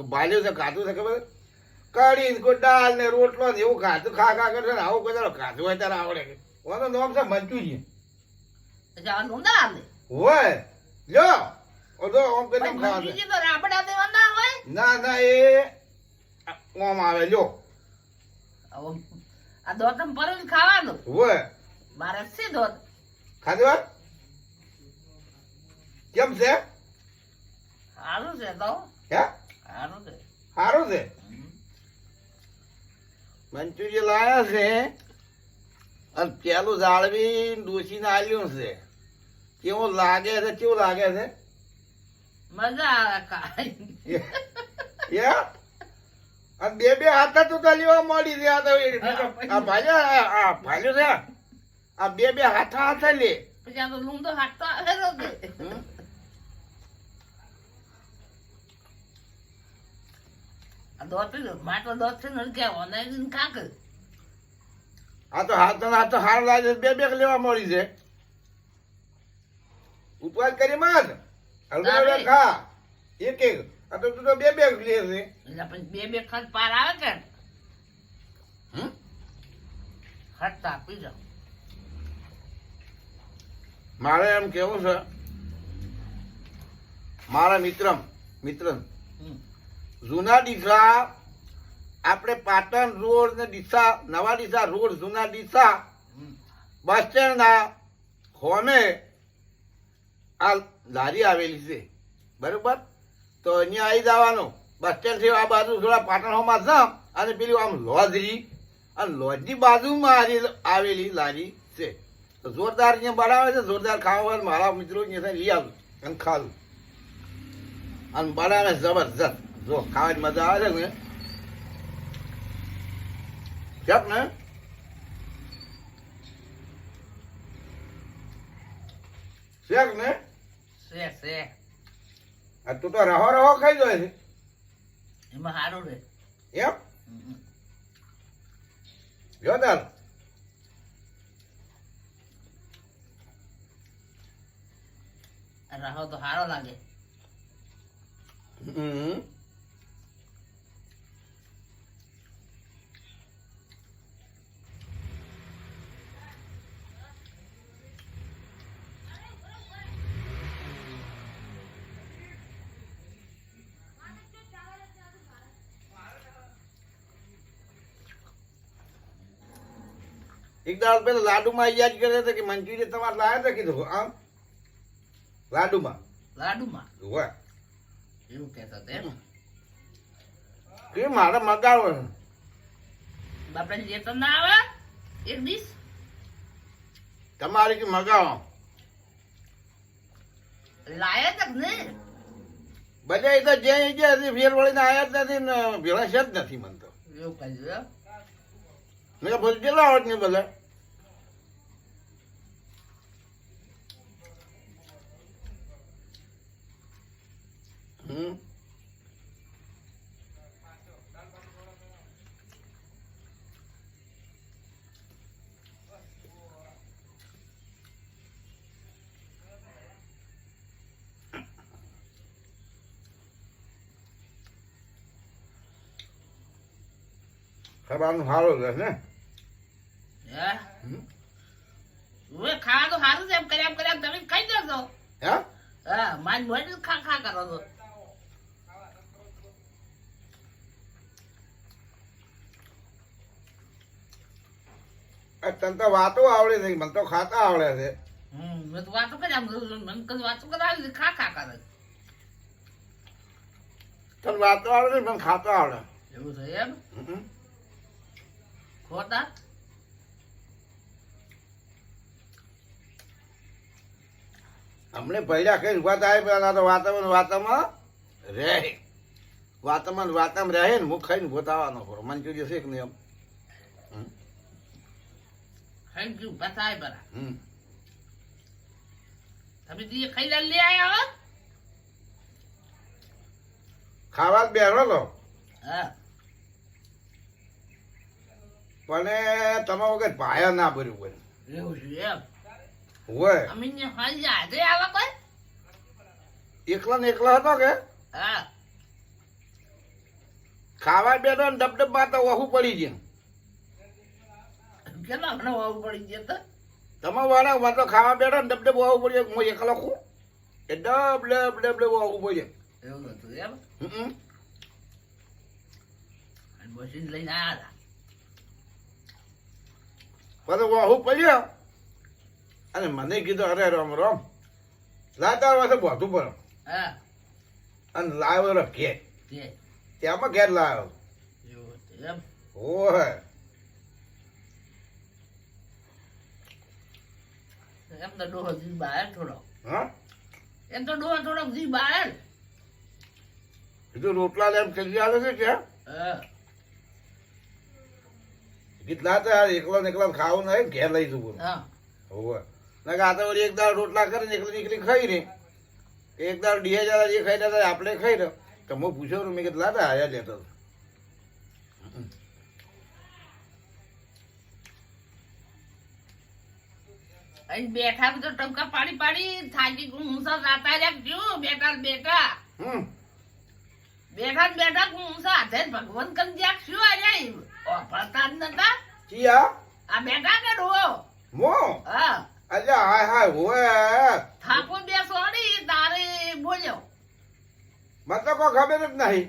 ભાલ્યું છે ખાધું છે ખબર કઢી કોઈ દાળ ને રોટલો ને એવું ખાધું ખા કરશે ને આવું કદાચ ખાધું હોય ત્યારે આવડે કે ઓનો નામ છે મંચુરિયન હોય લ્યો ઓધો ઓમ કે નામ ખાવા ના ના એ ઓમ આવે લ્યો આ દોતમ પરોજ ખાવાનું હોય મારે છે દોત ખાધું કેમ છે સારું છે તો હે સારું છે સારું છે મંચુરિયન લાયા છે અને પેલું જાળવી ડોસીને આલ્યું છે કેવું લાગે છે કેવું લાગે છે મજા આવે ખાઈ અને બે હાથ તો લેવા મળી છે આ ભાલ્યું છે આ બે હાથ લે પછી આ તો લૂંદો હાથ તો આવે દોત માટો દોત છે ને કે ઓનલાઈન કાક આ તો હાથ હાર લાગે બે લેવા મળી છે ઉપવાસ કરી માં હલકા ખા એક આ તો તું તો બે લે છે એટલે પછી બે ખત પાર આવે કે ખત આપી જાઓ મારે એમ કેવું છે મારા મિત્ર જૂના ડીસા આપણે પાટણ રોડ ને ડીસા નવા ડીસા રોડ જૂના ડીસા બસ સ્ટેન્ડ ના હોમે આ લારી આવેલી છે બરોબર તો અહીંયા આવી જવાનું બસ સ્ટેન્ડ થી આ બાજુ થોડા પાટણ હોમાં જામ અને પેલી આમ લોજરી અને લોજની બાજુમાં આવેલી લારી છે તો જોરદાર અહીંયા બનાવે છે જોરદાર ખાવા મારા મિત્રો અહીંયા લઈ આવું અને ખાવું અને બનાવે જબરજસ્ત જો ખાવાની મજા આવે છે ને કેમ ને શેક ને છે આ તું તો રહો ખાઈ જાય છે એમાં સારું રે એમ જોરદાર રહો તો સારો લાગે એક દાડ પેલા લાડુમાં યાદ કરે છે કે મંચુરિયન તમારે લાયા હતા કીધું આમ લાડુમાં હોય એવું કહેતા તેમ કે મારે મગાવો બાપડે લેતો ના આવે એક દિવસ તમારે કે મગાવો લાયા તક ને બધા એ તો જે ફેર વળીને આયા જ નથી ને ભેળા છે જ નથી મને તો એવું કહ્યું મેં બધું કેટલા આવડ ને બધા ખાવાનું સારું છે ને ખાવા તો સારું છે એમ કર્યા તમે ખાઈ જશો હે હા મારી મોટી ખા કરો છો તને તો વાતો આવડે છે મને તો ખાતા આવડે છે મેં તો વાતો કર્યા મને કઈ વાતો કરાવી ખા કરે તને વાતો આવડે છે મને ખાતા આવડે એવું છે એમ ખોટા અમને ભૈયા કઈ ઉભા થાય પેલા તો વાતામાં રહે વાતામાં રહે ને મુખ ખાઈને ગોતાવાનો ખરો મંચુરિયન શેક ને એમ થેન્ક યુ બતાય બરા તમે જે ખાઈ લે આયા ખાવા જ બેઠો તો હા પણ તમારા વગર ભાયા ના ભર્યું કોઈ એવું છે એમ હોય અમે હાજે આવા કોઈ એકલા ને એકલા હતો કે હા ખાવા બેઠો ને ડબડબા તો વહુ પડી ગયા કેટલા ઘણો વાવું પડી ગયો તો તમે વાળા તો ખાવા બેઠો ને ડબડબ વહુ પડી જાય હું એકલો ખું એ ડબ ડબ ડબ વહુ પડી જાય એવું હતું એમ હમ. અને મશીન લઈને આવ્યા પછી વહુ પડ્યો અને મને કીધું અરે રામ રામ લાતા વાસે બધું પર હતા હા અને લાવ્યો ઘેર તે ત્યાંમાં ઘેર લાવ્યો એવું હતું એમ ઓહે એમ તો ડોહો જી બહાર થોડો હા એમ તો ડોહો થોડોક જી બહાર કીધું રોટલા લેમ ચલી આવે છે ત્યાં હા કીધું લાતા એકલો ને એકલા ખાવું નહીં ઘેર લઈ જવું હા હોવે ના કે આ તો વળી એક દાળ રોટલા કરીને એકલી નીકળી ખાઈ ને એક દાળ ડીએ જરા જે ખાઈ લેતા આપણે ખાઈ રહ્યો તો હું પૂછ્યો મેં કીધું લાતા આયા લેતો અહીં બેઠા તો ટંકા પાડી પાડી થાકી ઊંસા રાતા જ્યું બેઠા ને બેઠા હમ બેઠા ને બેઠા ઊંસા હાથે ને ભગવાન કરી જ્યાં શું આજે ઓફરતા જ નતા ચિયા આ બેઠા કે ડોહો મો હા અલ્યા હાય હાય હોવે થાકો બેસો તારે બોલ્યો મને તો કોઈ ખબર જ નહીં